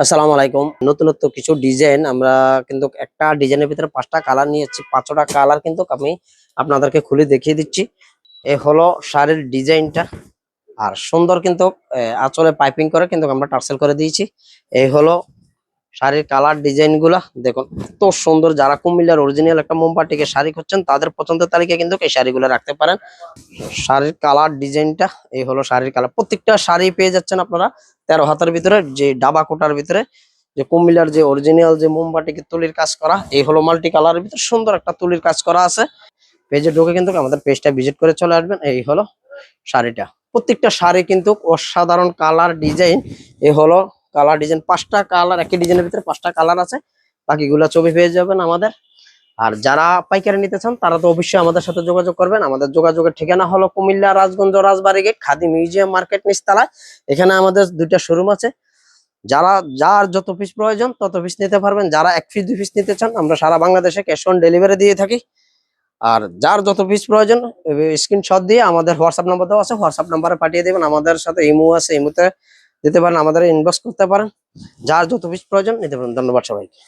আসসালামু আলাইকুম। নতুনত্ব কিছু ডিজাইন আমরা কিন্তু একটা ডিজাইনের ভিতরে 5টা কালার নিয়েছি। 5টা কালার কিন্তু আমি আপনাদেরকে খুলে দেখিয়ে দিচ্ছি। এই হলো শাড়ির ডিজাইনটা। আর সুন্দর কিন্তু আঁচলে পাইপিং করে কিন্তু আমরা টার্সেল করে দিয়েছি। এই হলো শাড়ির কালার ডিজাইন গুলা দেখুন, এত সুন্দর। যারা কুমিল্লার অরিজিনাল একটা মোমবাটিকের শাড়ি খুঁজছেন তাদের পছন্দের তালিকায় কিন্তু এই শাড়িগুলো রাখতে পারেন। শাড়ির কালার ডিজাইনটা এই হলো শাড়ির কালার। প্রত্যেকটা শাড়ি পেয়ে যাচ্ছেন আপনারা 13 হাতের ভিতরে, যে ডাবা কোটার ভিতরে, যে কুমিল্লার যে অরিজিনাল যে মোমবাটিকে তুলির কাজ করা। এই হলো মাল্টি কালারের ভিতরে সুন্দর একটা তুলির কাজ করা আছে। পেজে ঢুকে কিন্তু আমাদের পেজটা ভিজিট করে চলে আসবেন। এই হলো শাড়িটা। প্রত্যেকটা শাড়ি কিন্তু অসাধারণ কালার ডিজাইন। এই হলো কালার ডিজাইন। 5টা কালার, একই ডিজাইনের ভিতরে 5টা কালার আছে। বাকিগুলা ছবি পেয়ে যাবেন আমাদের। আর যারা পাইকারি নিতে চান তারা তো অবশ্যই আমাদের সাথে যোগাযোগ করবেন। আমাদের যোগাযোগের ঠিকানা হলো কুমিল্লা রাজগঞ্জ রাজবাড়ী গেট, খাদি মিউজিয়াম মার্কেট নিচতলায়। এখানে আমাদের 2টা শোরুম আছে। যারা যার যত পিস প্রয়োজন তত পিস নিতে পারবেন। যারা 1 পিস 2 পিস নিতে চান আমরা সারা বাংলাদেশে ক্যাশ অন ডেলিভারি দিয়ে থাকি। আর যার যত পিস প্রয়োজন স্ক্রিনশট দিয়ে আমাদের হোয়াটসঅ্যাপ নাম্বার দেওয়া আছে, হোয়াটসঅ্যাপ নাম্বারে পাঠিয়ে দেবেন। আমাদের সাথে ইমো আছে, ইমোতে দিতে পারেন, আমাদের ইনবক্স করতে পারেন। যার যত পিস প্রয়োজন নিতে পারেন। ধন্যবাদ সবাইকে।